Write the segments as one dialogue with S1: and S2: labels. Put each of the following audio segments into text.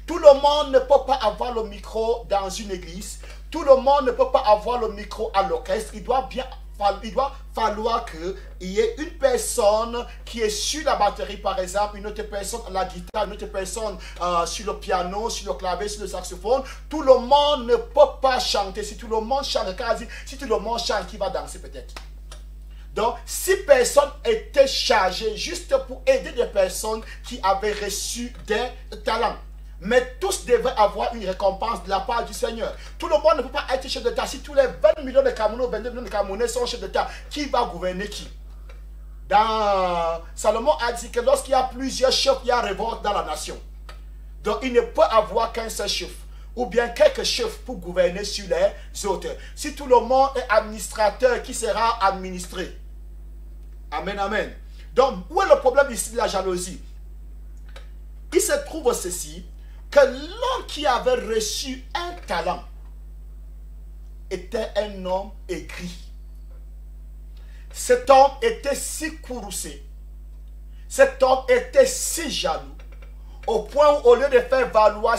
S1: Tout le monde ne peut pas avoir le micro dans une église. Tout le monde ne peut pas avoir le micro à l'orchestre. Il doit falloir qu'il y ait une personne qui est sur la batterie, par exemple, une autre personne à la guitare, une autre personne sur le piano, sur le clavier, sur le saxophone. Tout le monde ne peut pas chanter. Si tout le monde chante, si tout le monde chante, qui va danser peut-être? Donc, 6 personnes étaient chargées juste pour aider des personnes qui avaient reçu des talents. Mais tous devraient avoir une récompense de la part du Seigneur. Tout le monde ne peut pas être chef d'État. Si tous les 20 millions de Camerounais, 22 millions de Camerounais sont chefs d'État, qui va gouverner qui? Salomon a dit que lorsqu'il y a plusieurs chefs, il y a révolte dans la nation. Donc, il ne peut avoir qu'un seul chef, ou bien quelques chefs pour gouverner sur les autres. Si tout le monde est administrateur, qui sera administré? Amen, amen. Donc, où est le problème ici de la jalousie? Il se trouve ceci, que l'homme qui avait reçu un talent était un homme aigri. Cet homme était si courroucé, cet homme était si jaloux, au point où au lieu de faire valoir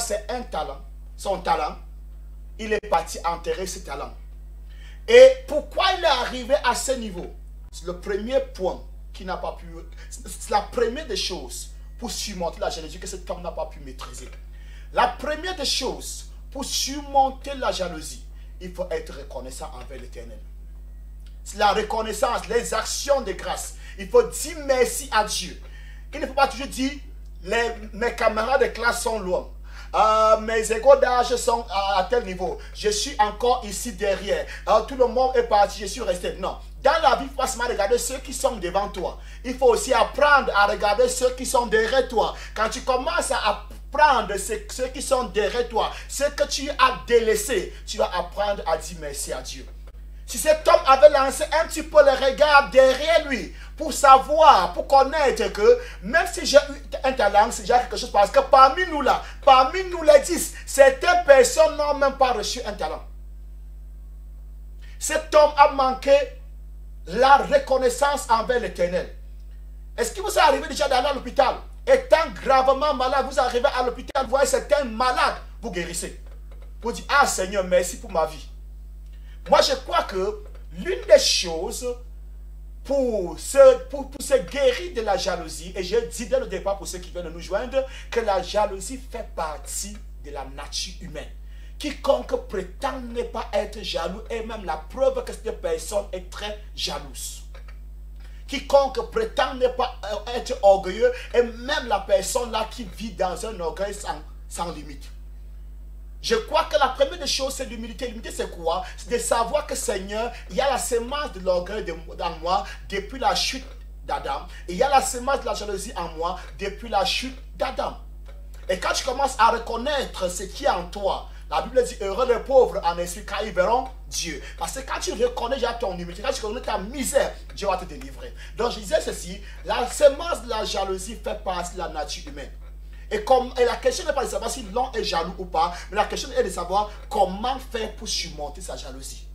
S1: son talent, il est parti enterrer ce talent. Et pourquoi il est arrivé à ce niveau? C'est le premier point qui n'a pas pu, c'est la première des choses pour surmonter la jalousie que cet homme n'a pas pu maîtriser. La première des choses pour surmonter la jalousie, il faut être reconnaissant envers l'Éternel. C'est la reconnaissance, les actions de grâce. Il faut dire merci à Dieu. Il ne faut pas toujours dire mes camarades de classe sont loin. Mes égaux d'âge sont à tel niveau. Je suis encore ici derrière. Tout le monde est parti, je suis resté. Non. Dans la vie, il faut pas seulement regarder ceux qui sont devant toi. Il faut aussi apprendre à regarder ceux qui sont derrière toi. Quand tu commences à apprendre ceux qui sont derrière toi, ce que tu as délaissé, tu vas apprendre à dire merci à Dieu. Si cet homme avait lancé un petit peu le regard derrière lui, pour savoir, pour connaître que même si j'ai eu un talent, c'est déjà quelque chose, parce que parmi nous là, parmi nous les 10, certaines personnes n'ont même pas reçu un talent. Cet homme a manqué la reconnaissance envers l'Éternel. Est-ce qu'il vous est arrivé déjà d'aller à l'hôpital? Étant gravement malade, vous arrivez à l'hôpital, vous voyez certains malades, vous guérissez. Vous dites, ah Seigneur, merci pour ma vie. Moi, je crois que l'une des choses pour se guérir de la jalousie, et je dis dès le départ pour ceux qui viennent nous joindre, que la jalousie fait partie de la nature humaine. Quiconque prétend ne pas être jaloux est même la preuve que cette personne est très jalouse. Quiconque prétend ne pas être orgueilleux est même la personne là qui vit dans un orgueil sans limite. Je crois que la première des choses, c'est l'humilité. L'humilité, c'est quoi? C'est de savoir que Seigneur, il y a la semence de l'orgueil dans moi depuis la chute d'Adam. Et il y a la semence de la jalousie en moi depuis la chute d'Adam. Et quand tu commences à reconnaître ce qui est en toi, la Bible dit, heureux les pauvres en esprit, car ils verront Dieu. Parce que quand tu reconnais déjà ton humilité, quand tu reconnais ta misère, Dieu va te délivrer. Donc je disais ceci, la semence de la jalousie fait partie de la nature humaine. Et la question n'est pas de savoir si l'homme est jaloux ou pas, mais la question est de savoir comment faire pour surmonter sa jalousie.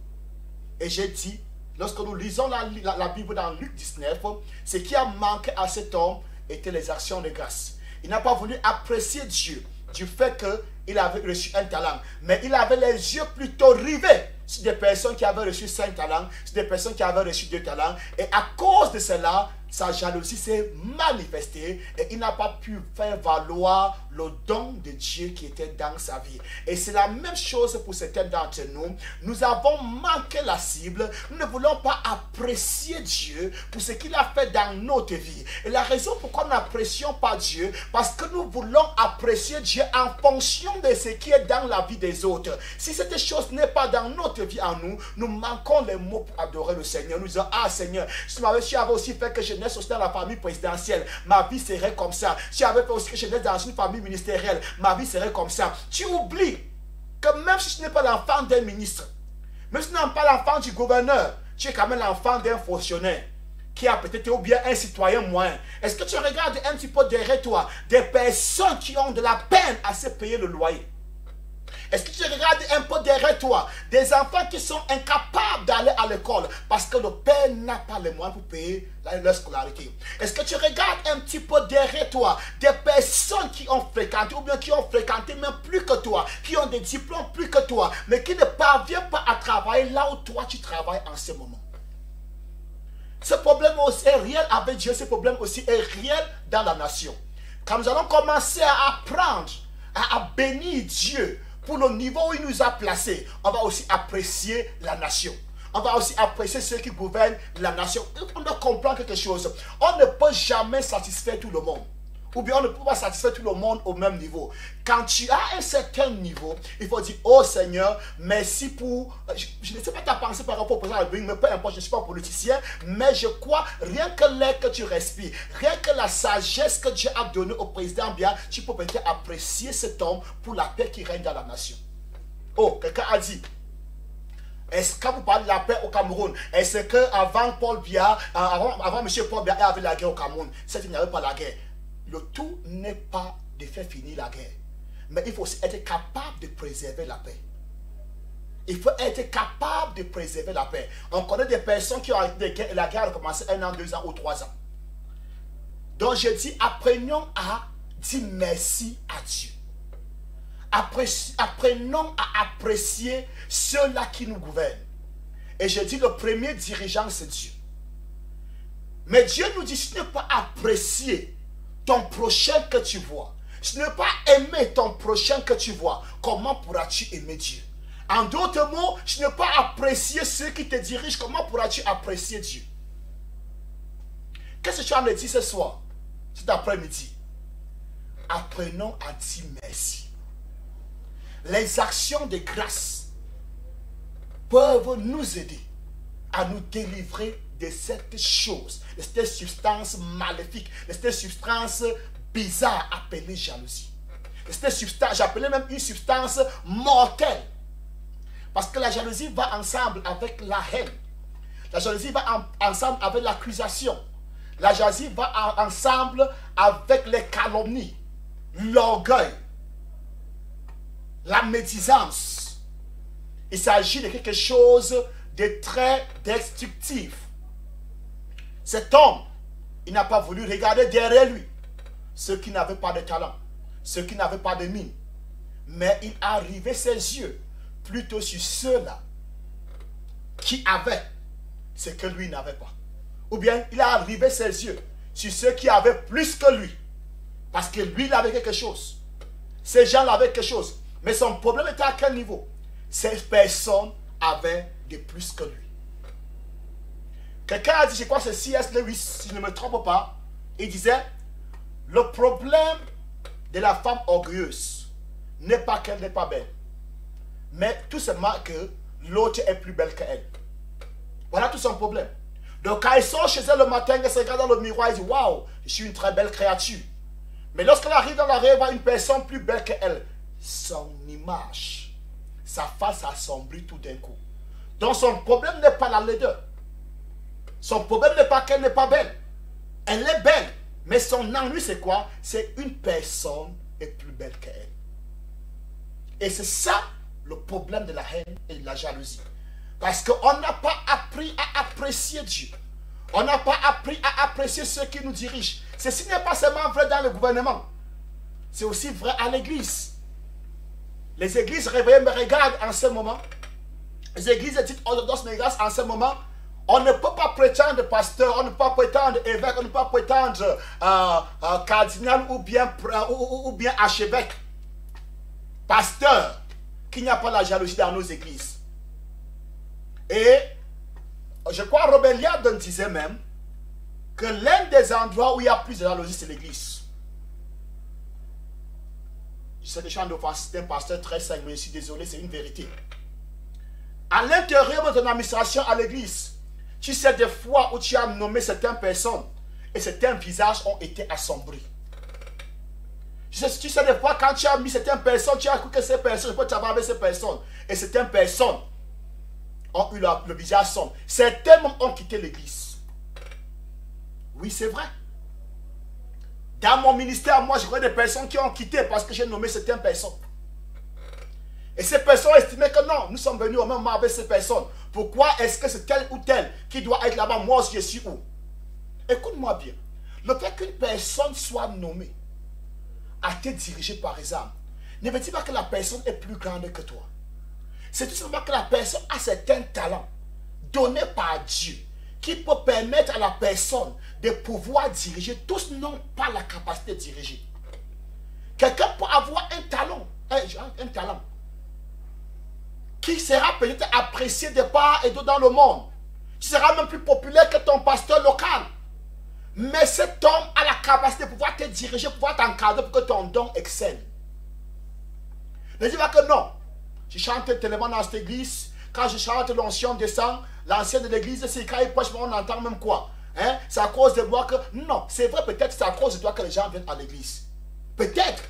S1: Et j'ai dit, lorsque nous lisons la Bible dans Luc 19, ce qui a manqué à cet homme était les actions de grâce. Il n'a pas voulu apprécier Dieu du fait qu'il avait reçu un talent, mais il avait les yeux plutôt rivés sur des personnes qui avaient reçu 5 talents, sur des personnes qui avaient reçu 2 talents, et à cause de cela, sa jalousie s'est manifestée et il n'a pas pu faire valoir le don de Dieu qui était dans sa vie. Et c'est la même chose pour certains d'entre nous. Nous avons manqué la cible. Nous ne voulons pas apprécier Dieu pour ce qu'il a fait dans notre vie. Et la raison pourquoi nous n'apprécions pas Dieu, parce que nous voulons apprécier Dieu en fonction de ce qui est dans la vie des autres. Si cette chose n'est pas dans notre vie en nous, nous manquons les mots pour adorer le Seigneur. Nous disons, ah Seigneur, si tu avais aussi fait que je naisse aussi dans la famille présidentielle, ma vie serait comme ça. Si tu avais fait aussi que je naisse dans une famille ministérielle, ma vie serait comme ça. Tu oublies que même si tu n'es pas l'enfant d'un ministre, même si tu n'es pas l'enfant du gouverneur, tu es quand même l'enfant d'un fonctionnaire qui a peut-être ou bien un citoyen moyen. Est-ce que tu regardes un petit peu derrière toi des personnes qui ont de la peine à se payer le loyer? Est-ce que tu regardes un peu derrière toi des enfants qui sont incapables d'aller à l'école parce que le père n'a pas les moyens pour payer leur scolarité? Est-ce que tu regardes un petit peu derrière toi des personnes qui ont fréquenté ou bien qui ont fréquenté même plus que toi, qui ont des diplômes plus que toi, mais qui ne parviennent pas à travailler là où toi tu travailles en ce moment? Ce problème aussi est réel avec Dieu, ce problème aussi est réel dans la nation. Quand nous allons commencer à apprendre, à bénir Dieu pour le niveau où il nous a placés, on va aussi apprécier la nation. On va aussi apprécier ceux qui gouvernent la nation. On doit comprendre quelque chose. On ne peut jamais satisfaire tout le monde. Ou bien on ne peut pas satisfaire tout le monde au même niveau. Quand tu as un certain niveau, il faut dire, oh Seigneur, merci pour... Je ne sais pas ta pensée par rapport au président de la République, mais peu importe, je ne suis pas politicien, mais je crois, rien que l'air que tu respires, rien que la sagesse que Dieu a donnée au président, bien, tu peux peut-être apprécier cet homme pour la paix qui règne dans la nation. Oh, quelqu'un a dit, est-ce que vous parlez de la paix au Cameroun? Est-ce qu'avant Paul Biya, avant M. Paul Biya avait la guerre au Cameroun, c'est qu'il n'y avait pas la guerre. Le tout n'est pas de faire finir la guerre, mais il faut aussi être capable de préserver la paix. Il faut être capable de préserver la paix. On connaît des personnes qui ont arrêté la guerre a commencé 1 an, 2 ans ou 3 ans. Donc je dis, apprenons à dire merci à Dieu. Apprenons à apprécier ceux-là qui nous gouvernent. Et je dis, le premier dirigeant, c'est Dieu. Mais Dieu nous dit, ce n'est pas apprécier ton prochain que tu vois, ce n'est pas aimer ton prochain que tu vois, comment pourras-tu aimer Dieu? En d'autres mots, ce n'est pas apprécier ceux qui te dirigent, comment pourras-tu apprécier Dieu? Qu'est-ce que tu as me dit ce soir, cet après-midi? Apprenons à dire merci. Les actions de grâce peuvent nous aider à nous délivrer de cette chose, de cette substance maléfique, de cette substance bizarre appelée jalousie. De cette substance, j'appelais même une substance mortelle. Parce que la jalousie va ensemble avec la haine. La jalousie va ensemble avec l'accusation. La jalousie va ensemble avec les calomnies, l'orgueil, la médisance. Il s'agit de quelque chose de très destructif. Cet homme, il n'a pas voulu regarder derrière lui ceux qui n'avaient pas de talent, ceux qui n'avaient pas de mine. Mais il a rivé ses yeux plutôt sur ceux-là qui avaient ce que lui n'avait pas. Ou bien il a rivé ses yeux sur ceux qui avaient plus que lui. Parce que lui, il avait quelque chose. Ces gens avaient quelque chose. Mais son problème était à quel niveau? Ces personnes avaient de plus que lui. Quelqu'un a dit, je crois que c'est C.S. Lewis, si je ne me trompe pas, il disait, le problème de la femme orgueilleuse n'est pas qu'elle n'est pas belle, mais tout simplement que l'autre est plus belle qu'elle. Voilà tout son problème. Donc quand elle sort chez elle le matin, elle se regarde dans le miroir, elle dit, waouh, je suis une très belle créature. Mais lorsqu'elle arrive dans la rue, elle voit une personne plus belle qu'elle. Son image, sa face assombrit tout d'un coup. Donc son problème n'est pas la laideur. Son problème n'est pas qu'elle n'est pas belle. Elle est belle. Mais son ennui, c'est quoi? C'est une personne est plus belle qu'elle. Et c'est ça le problème de la haine et de la jalousie. Parce qu'on n'a pas appris à apprécier Dieu. On n'a pas appris à apprécier ceux qui nous dirigent. Ceci n'est pas seulement vrai dans le gouvernement. C'est aussi vrai à l'église. Les églises réveillées me regardent en ce moment. Les églises dites orthodoxes me regardent en ce moment. On ne peut pas prétendre pasteur, on ne peut pas prétendre évêque, on ne peut pas prétendre cardinal ou bien archevêque. Pasteur, qu'il n'y a pas la jalousie dans nos églises. Et je crois Robert Liardon disait même que l'un des endroits où il y a plus de jalousie, c'est l'église. Je sais que je suis un pasteur très saint, mais je suis désolé, c'est une vérité. À l'intérieur de ton administration à l'église, tu sais des fois où tu as nommé certaines personnes et certains visages ont été assombris. Tu sais des fois quand tu as mis certaines personnes, tu as cru que ces personnes, je peux travailler avec ces personnes. Et certaines personnes ont eu le visage sombre. Certains même ont quitté l'église. Oui, c'est vrai. Dans mon ministère, moi, je connais des personnes qui ont quitté parce que j'ai nommé certaines personnes. Et ces personnes estimaient que non, nous sommes venus au même moment avec ces personnes. Pourquoi est-ce que c'est tel ou tel qui doit être là-bas? Moi, je suis où? Écoute-moi bien. Le fait qu'une personne soit nommée à te diriger, par exemple, ne veut pas que la personne est plus grande que toi. C'est tout simplement que la personne a certains talents donnés par Dieu qui peut permettre à la personne de pouvoir diriger. Tous n'ont pas la capacité de diriger. Quelqu'un peut avoir un talent qui sera peut-être apprécié de part et d'autre dans le monde. Qui sera même plus populaire que ton pasteur local. Mais cet homme a la capacité de pouvoir te diriger, pouvoir t'encadrer pour que ton don excelle. Ne dis pas que non. Je chante tellement dans cette église. Quand je chante, l'onction descend. L'ancien de l'église, c'est quand il prêche, on entend même quoi. Hein? C'est à cause de moi que... Non, c'est vrai, peut-être c'est à cause de toi que les gens viennent à l'église. Peut-être,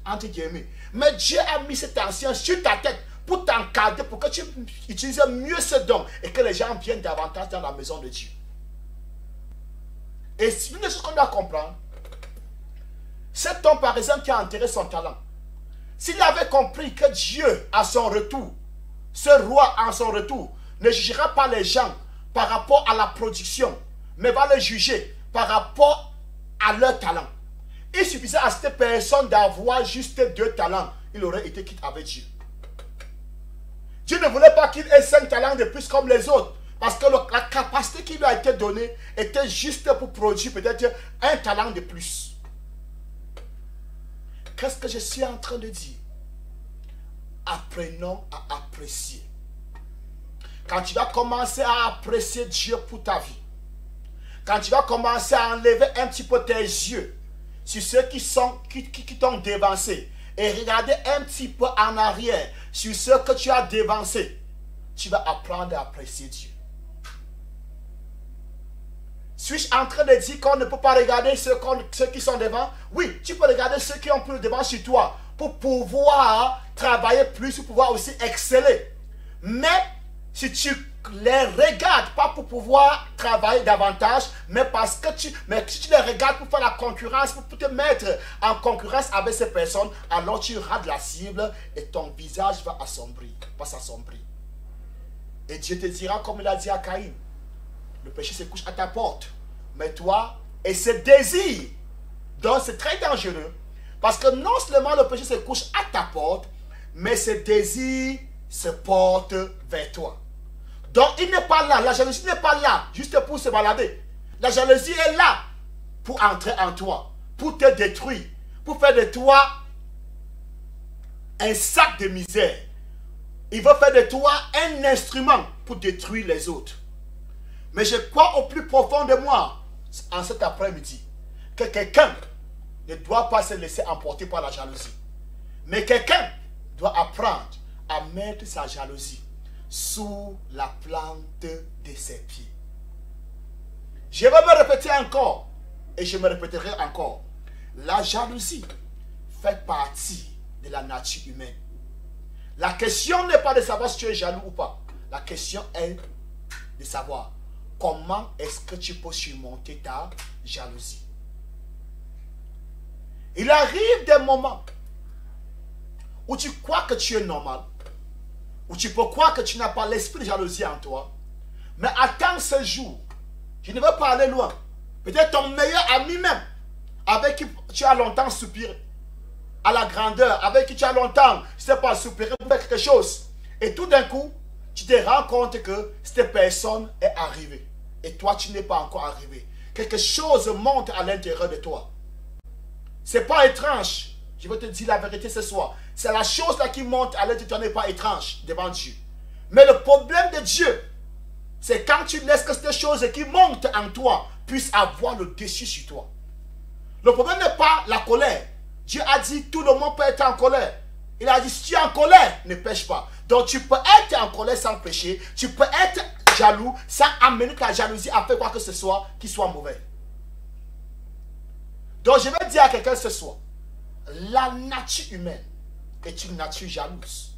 S1: entre guillemets. Mais Dieu a mis cet ancien sur ta tête pour t'encadrer, pour que tu utilises mieux ce don et que les gens viennent davantage dans la maison de Dieu. Et une des choses qu'on doit comprendre, cet homme par exemple qui a enterré son talent, s'il avait compris que Dieu à son retour, ce roi en son retour, ne jugera pas les gens par rapport à la production, mais va les juger par rapport à leur talent. Il suffisait à cette personne d'avoir juste 2 talents, il aurait été quitte avec Dieu. Dieu ne voulait pas qu'il ait 5 talents de plus comme les autres. Parce que la capacité qui lui a été donnée était juste pour produire peut-être un talent de plus. Qu'est-ce que je suis en train de dire? Apprenons à apprécier. Quand tu vas commencer à apprécier Dieu pour ta vie, quand tu vas commencer à enlever un petit peu tes yeux sur ceux qui t'ont dévancé et regarder un petit peu en arrière sur ceux que tu as dévancés, tu vas apprendre à apprécier Dieu. Suis-je en train de dire qu'on ne peut pas regarder ceux qui sont devant? Oui, tu peux regarder ceux qui ont plus devant sur toi pour pouvoir travailler plus, pour pouvoir aussi exceller. Mais si tu les regardes pas pour pouvoir travailler davantage, mais parce que si tu les regardes pour faire la concurrence, pour te mettre en concurrence avec ces personnes, alors tu rates la cible et ton visage va s'assombrir. Et Dieu te dira comme il a dit à Caïn, le péché se couche à ta porte. Mais toi, et ce désir, donc c'est très dangereux. Parce que non seulement le péché se couche à ta porte, mais ce désir se porte vers toi. Donc il n'est pas là, la jalousie n'est pas là juste pour se balader. La jalousie est là pour entrer en toi, pour te détruire, pour faire de toi un sac de misère. Il veut faire de toi un instrument pour détruire les autres. Mais je crois au plus profond de moi, en cet après-midi, que quelqu'un ne doit pas se laisser emporter par la jalousie. Mais quelqu'un doit apprendre à mettre sa jalousie sous la plante de ses pieds. Je vais me répéter encore, et je me répéterai encore. La jalousie fait partie de la nature humaine. La question n'est pas de savoir si tu es jaloux ou pas. La question est de savoir comment est-ce que tu peux surmonter ta jalousie. Il arrive des moments où tu crois que tu es normal, où tu peux croire que tu n'as pas l'esprit de jalousie en toi, mais attends ce jour. Je ne veux pas aller loin. Peut-être ton meilleur ami même, avec qui tu as longtemps soupiré, à la grandeur, avec qui tu as longtemps, je ne sais pas, soupiré pour faire quelque chose. Et tout d'un coup, tu te rends compte que cette personne est arrivée. Et toi, tu n'es pas encore arrivé. Quelque chose monte à l'intérieur de toi. Ce n'est pas étrange. Je vais te dire la vérité ce soir. C'est la chose là qui monte à l'intérieur de toi n'est pas étrange devant Dieu. Mais le problème de Dieu, c'est quand tu laisses que cette chose qui monte en toi puisse avoir le dessus sur toi. Le problème n'est pas la colère. Dieu a dit tout le monde peut être en colère. Il a dit si tu es en colère, ne pêche pas. Donc tu peux être en colère sans pécher. Tu peux être jaloux sans amener ta jalousie à faire quoi que ce soit qui soit mauvais. Donc je vais dire à quelqu'un ce soir, la nature humaine est une nature jalouse.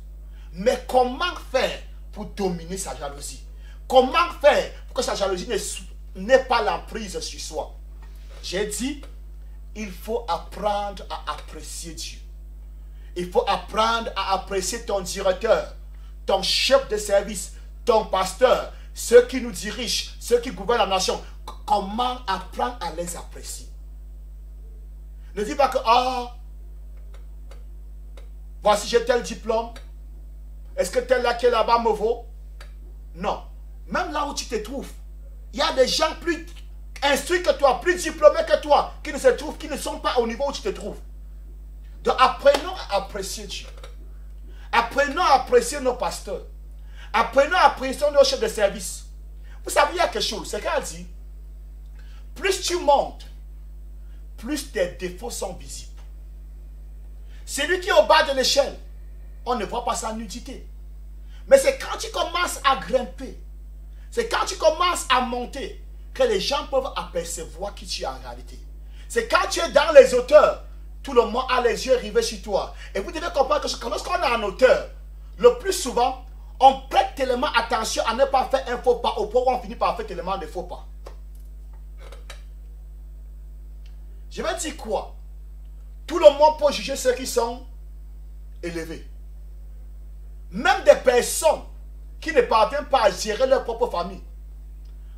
S1: Mais comment faire pour dominer sa jalousie? Comment faire pour que sa jalousie n'ait pas l'emprise sur soi? J'ai dit, il faut apprendre à apprécier Dieu. Il faut apprendre à apprécier ton directeur, ton chef de service, ton pasteur, ceux qui nous dirigent, ceux qui gouvernent la nation. Comment apprendre à les apprécier? Ne dis pas que, ah, voici j'ai tel diplôme. Est-ce que tel là qui est là-bas me vaut? Non. Même là où tu te trouves, il y a des gens plus instruits que toi, plus diplômés que toi, qui ne sont pas au niveau où tu te trouves. Donc apprenons à apprécier Dieu. Apprenons à apprécier nos pasteurs. Apprenons à apprécier nos chefs de service. Vous savez, il y a quelque chose. C'est qu'elle dit, plus tu montes, plus tes défauts sont visibles. Celui qui est au bas de l'échelle, on ne voit pas sa nudité. Mais c'est quand tu commences à grimper, c'est quand tu commences à monter, que les gens peuvent apercevoir qui tu es en réalité. C'est quand tu es dans les hauteurs, tout le monde a les yeux rivés sur toi. Et vous devez comprendre que lorsqu'on est en hauteur, le plus souvent, on prête tellement attention à ne pas faire un faux pas au point où on finit par faire tellement de faux pas. Je vais dire quoi? Tout le monde peut juger ceux qui sont élevés. Même des personnes qui ne parviennent pas à gérer leur propre famille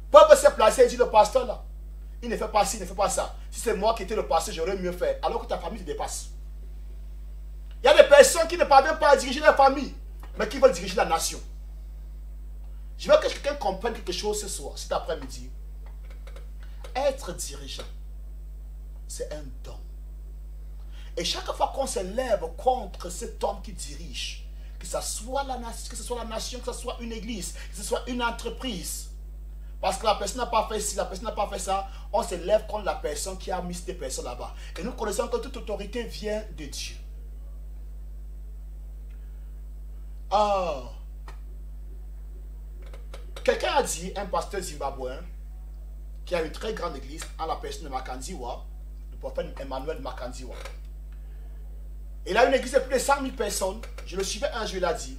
S1: peuvent se placer et dire, le pasteur là, il ne fait pas ci, il ne fait pas ça. Si c'est moi qui étais le pasteur, j'aurais mieux fait. Alors que ta famille te dépasse. Il y a des personnes qui ne parviennent pas à diriger leur famille, mais qui veulent diriger la nation. Je veux que quelqu'un comprenne quelque chose ce soir, cet après-midi. Être dirigeant, c'est un don. Et chaque fois qu'on se lève contre cet homme qui dirige, que ce soit la nation, que ce soit une église, que ce soit une entreprise, parce que la personne n'a pas fait ci, la personne n'a pas fait ça, on se lève contre la personne qui a mis cette personne là-bas. Et nous connaissons que toute autorité vient de Dieu. Oh. Quelqu'un a dit, un pasteur zimbabwéen, qui a une très grande église, à la personne de Makandiwa, le prophète Emmanuel Makandiwa. Il a une église de plus de 100 000 personnes. Je le suivais un jour, il a dit,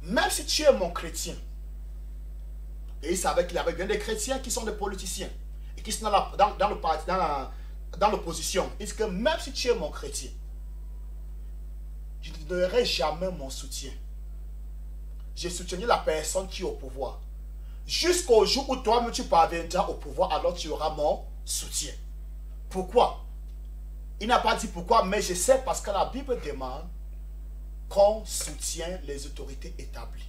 S1: même si tu es mon chrétien, et il savait qu'il y avait bien des chrétiens qui sont des politiciens, et qui sont dans l'opposition. Il dit que même si tu es mon chrétien, je ne te donnerai jamais mon soutien. Je soutiendrai la personne qui est au pouvoir. Jusqu'au jour où toi-même tu parviendras au pouvoir, alors tu auras mon soutien. Pourquoi? Il n'a pas dit pourquoi, mais je sais parce que la Bible demande qu'on soutienne les autorités établies.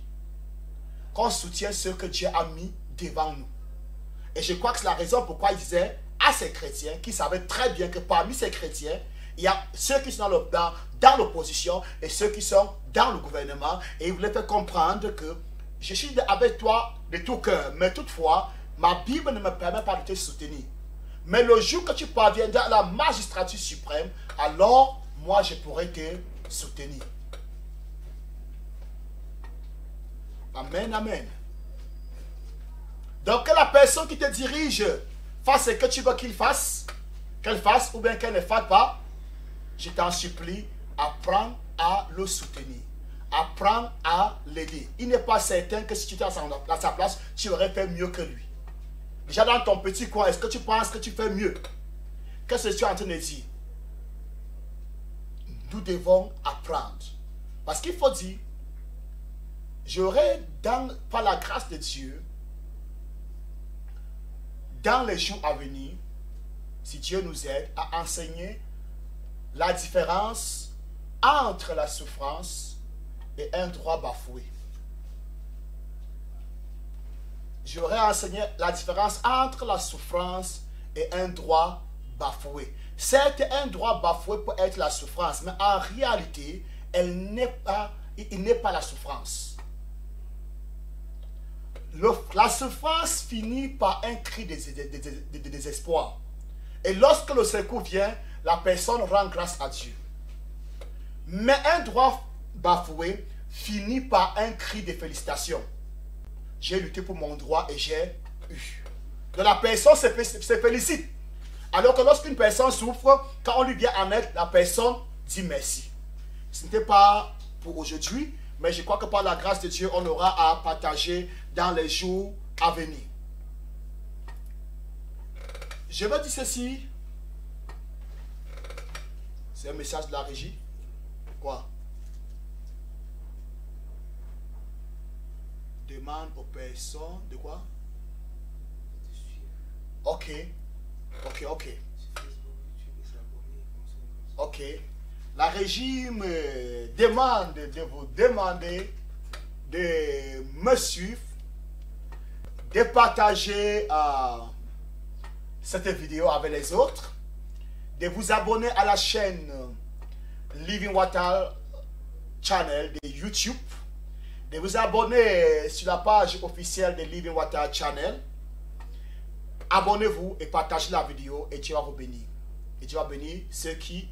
S1: Qu'on soutienne ceux que Dieu a mis devant nous. Et je crois que c'est la raison pourquoi il disait à ces chrétiens qui savaient très bien que parmi ces chrétiens, il y a ceux qui sont dans l'opposition et ceux qui sont dans le gouvernement. Et il voulait faire comprendre que je suis avec toi de tout cœur, mais toutefois, ma Bible ne me permet pas de te soutenir. Mais le jour que tu parviendras à la magistrature suprême, alors moi je pourrai te soutenir. Amen, amen. Donc que la personne qui te dirige fasse ce que tu veux qu'il fasse, qu'elle fasse ou bien qu'elle ne fasse pas, je t'en supplie, apprends à le soutenir. Apprends à l'aider. Il n'est pas certain que si tu étais à sa place, tu aurais fait mieux que lui. Déjà dans ton petit coin, est-ce que tu penses que tu fais mieux? Qu'est-ce que tu es en train de dire? Nous devons apprendre. Parce qu'il faut dire, j'aurai, par la grâce de Dieu, dans les jours à venir, si Dieu nous aide, à enseigner la différence entre la souffrance et un droit bafoué. J'aurais enseigné la différence entre la souffrance et un droit bafoué. Certes, un droit bafoué peut être la souffrance, mais en réalité, il n'est pas la souffrance. La souffrance finit par un cri de désespoir. Et lorsque le secours vient, la personne rend grâce à Dieu. Mais un droit bafoué finit par un cri de félicitations. J'ai lutté pour mon droit et j'ai eu. Donc la personne se félicite. Alors que lorsqu'une personne souffre, quand on lui vient en aide, la personne dit merci. Ce n'était pas pour aujourd'hui, mais je crois que par la grâce de Dieu, on aura à partager dans les jours à venir. Je veux dire ceci. C'est un message de la régie. Quoi? Demande aux personnes de quoi? Ok. Ok, ok. Ok. La régie me demande de vous demander de me suivre, de partager cette vidéo avec les autres, de vous abonner à la chaîne Living Water Channel de YouTube, de vous abonner sur la page officielle de Living Water Channel. Abonnez-vous et partagez la vidéo et Dieu va vous bénir. Et Dieu va bénir ceux qui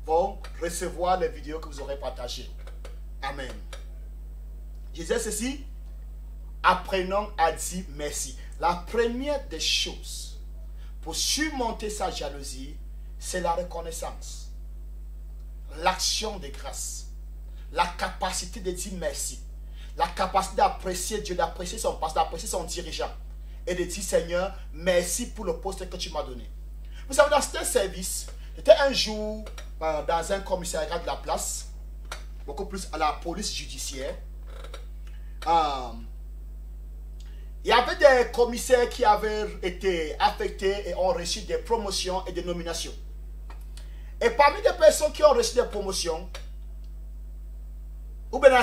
S1: vont recevoir les vidéos que vous aurez partagées. Amen. Je disais ceci, apprenons à dire merci. La première des choses pour surmonter sa jalousie, c'est la reconnaissance, l'action de grâce, la capacité de dire merci, la capacité d'apprécier Dieu, d'apprécier son pasteur, d'apprécier son dirigeant et de dire Seigneur, merci pour le poste que tu m'as donné. Vous savez, dans ce service, j'étais un jour dans un commissariat de la place, beaucoup plus à la police judiciaire. Il y avait des commissaires qui avaient été affectés et ont reçu des promotions et des nominations. Et parmi les personnes qui ont reçu des promotions, ou bien à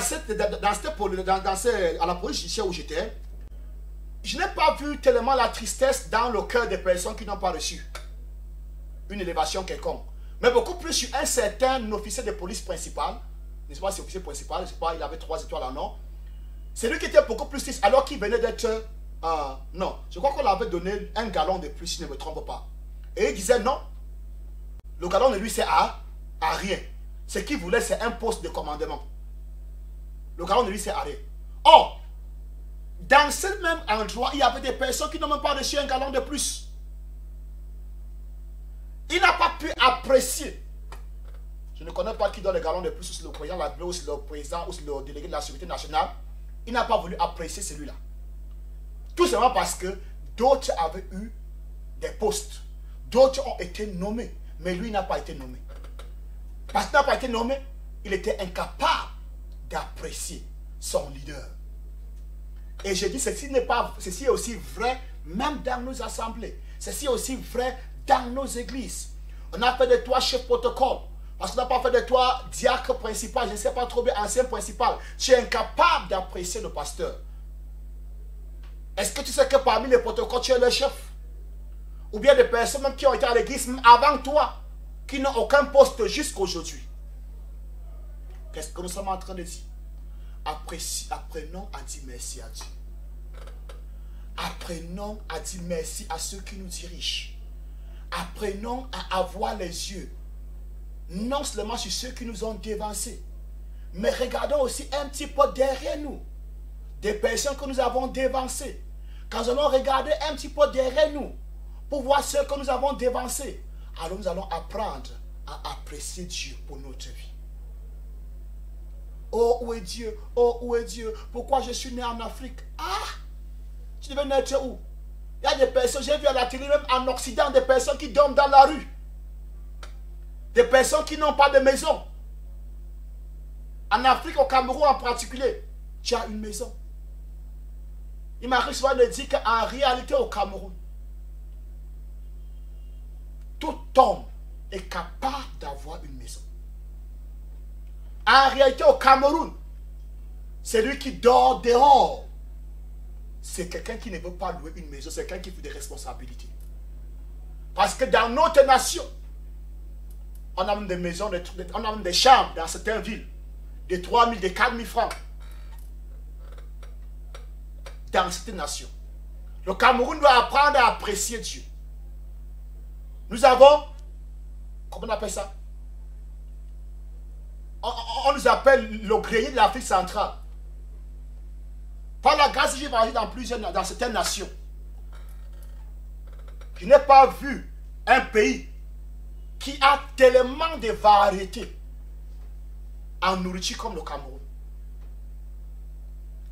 S1: la police judiciaire où j'étais, je n'ai pas vu tellement la tristesse dans le cœur des personnes qui n'ont pas reçu une élévation quelconque. Mais beaucoup plus sur un certain officier de police principal. Je ne sais pas si c'est officier principal, je ne sais pas, il avait 3 étoiles en or. C'est lui qui était beaucoup plus triste alors qu'il venait d'être... non, je crois qu'on lui avait donné un galon de plus, si je ne me trompe pas. Et il disait non. Le galon de lui, c'est à rien. Ce qu'il voulait, c'est un poste de commandement. Le galon de lui, c'est à rien. Or, dans ce même endroit, il y avait des personnes qui n'ont même pas reçu un galon de plus. Il n'a pas pu apprécier. Je ne connais pas qui donne le galon de plus, ou c'est le président de la ou c'est le président, ou c'est le délégué de la sécurité nationale. Il n'a pas voulu apprécier celui-là. Tout simplement parce que d'autres avaient eu des postes. D'autres ont été nommés. Mais lui n'a pas été nommé. Parce qu'il n'a pas été nommé, il était incapable d'apprécier son leader. Et je dis, ceci est aussi vrai même dans nos assemblées. Ceci est aussi vrai dans nos églises. On a fait de toi chef protocole. Parce qu'on n'a pas fait de toi diacre principal, je ne sais pas trop bien, ancien principal. Tu es incapable d'apprécier le pasteur. Est-ce que tu sais que parmi les protocoles, tu es le chef? Ou bien des personnes même qui ont été à l'église avant toi, qui n'ont aucun poste jusqu'à aujourd'hui. Qu'est-ce que nous sommes en train de dire? Apprenons à dire merci à Dieu. Apprenons à dire merci à ceux qui nous dirigent. Apprenons à avoir les yeux non seulement sur ceux qui nous ont dévancés, mais regardons aussi un petit peu derrière nous, des personnes que nous avons dévancées. Quand nous allons regarder un petit peu derrière nous, pour voir ceux que nous avons dévancés, alors nous allons apprendre à apprécier Dieu pour notre vie. Oh, où est Dieu? Oh, où est Dieu? Pourquoi je suis né en Afrique? Ah, tu devais naître où? Il y a des personnes, j'ai vu à la télé, même en Occident, des personnes qui dorment dans la rue. Des personnes qui n'ont pas de maison. En Afrique, au Cameroun en particulier, tu as une maison. Il m'arrive souvent de dire qu'en réalité au Cameroun, tout homme est capable d'avoir une maison. En réalité au Cameroun, celui qui dort dehors, c'est quelqu'un qui ne veut pas louer une maison, c'est quelqu'un qui fait des responsabilités. Parce que dans notre nation, on a même des maisons, on a même des chambres dans certaines villes, de 3 000, de 4 000 francs. Dans cette nation. Le Cameroun doit apprendre à apprécier Dieu. Nous avons, comment on appelle ça? On nous appelle le grenier de l'Afrique centrale. Par la grâce, j'ai voyagé dans certaines nations. Je n'ai pas vu un pays qui a tellement de variétés en nourriture comme le Cameroun.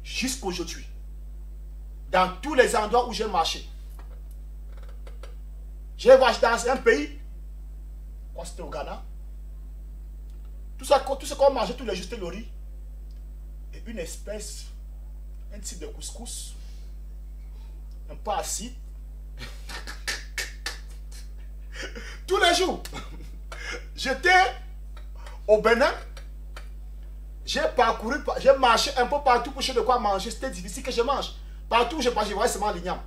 S1: Jusqu'aujourd'hui, dans tous les endroits où j'ai marché, j'ai voyagé dans un pays, c'était au Ghana, Tout ce qu'on mangeait tous les jours, c'était le riz. Et une espèce, un type de couscous, un peu acide. Tous les jours. J'étais au Bénin. J'ai parcouru, j'ai marché un peu partout pour chercher de quoi manger. C'était difficile que je mange. Partout où je passais, je voyais seulement l'igname.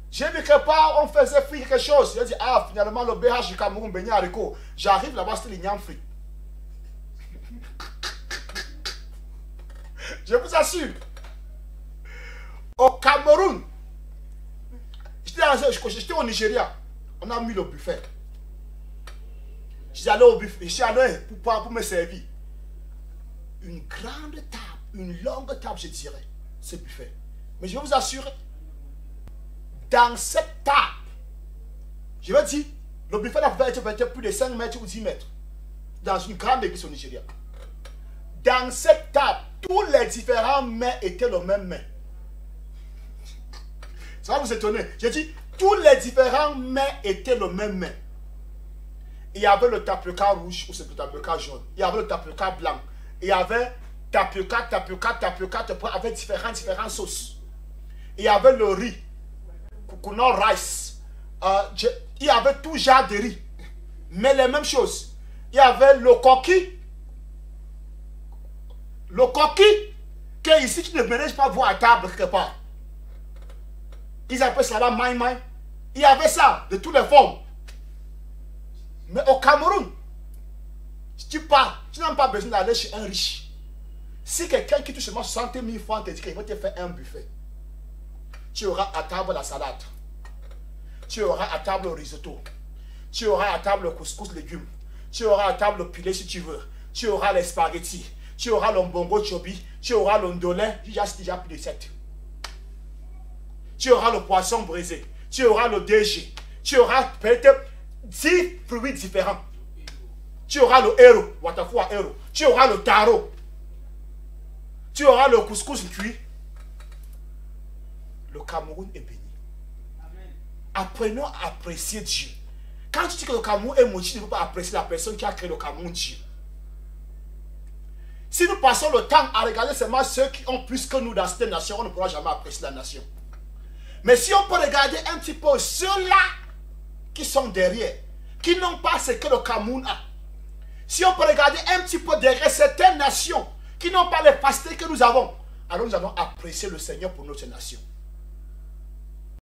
S1: J'ai vu quelque part, on faisait frire quelque chose. J'ai dit, ah, finalement, le BH du Cameroun, beignet haricot. J'arrive là-bas, c'était l'igname frit. Je vous assure. Au Cameroun, j'étais au Nigeria. On a mis le buffet. Je suis allé au buffet. Je suis allé pour me servir. Une grande table, une longue table, je dirais, ce buffet. Mais je vais vous assurer, dans cette table, je vais dire, le buffet n'a pas été plus de 5 mètres ou 10 mètres. Dans une grande église au Nigeria. Dans cette table, tous les différents mets étaient le même mets. Ça va vous étonner. J'ai dit, tous les différents mets étaient le même mets. Il y avait le tapioca rouge ou c'est le tapioca jaune. Il y avait le tapioca blanc. Il y avait tapioca avec différentes sauces. Il y avait le riz, coconut rice. Il y avait tout genre de riz. Mais les mêmes choses. Il y avait le coquille. Le coquille, que ici tu ne ménages pas voir à table quelque part. Ils appellent ça là maï. Il y avait ça de toutes les formes. Mais au Cameroun, si tu pars, tu n'as pas besoin d'aller chez un riche. Si quelqu'un qui touche seulement 60 000 francs te dit qu'il va te faire un buffet, tu auras à table la salade, tu auras à table le risotto, tu auras à table le couscous légumes, tu auras à table le poulet si tu veux, tu auras les spaghettis, tu auras le mbongo chobi, tu auras le ndolé, c'est déjà plus de 7. Tu auras le poisson brisé, tu auras le DG, tu auras peut-être 10 fruits différents. Tu auras le héros, Watafua héros. Tu auras le taro. Tu auras le couscous cuit. Le Cameroun est béni. Amen. Apprenons à apprécier Dieu. Quand tu dis que le Cameroun est maudit, tu ne peux pas apprécier la personne qui a créé le Cameroun, Dieu. Si nous passons le temps à regarder seulement ceux qui ont plus que nous dans cette nation, on ne pourra jamais apprécier la nation. Mais si on peut regarder un petit peu ceux-là qui sont derrière, qui n'ont pas ce que le Cameroun a. Si on peut regarder un petit peu derrière certaines nations qui n'ont pas les facilités que nous avons, alors nous allons apprécier le Seigneur pour notre nation.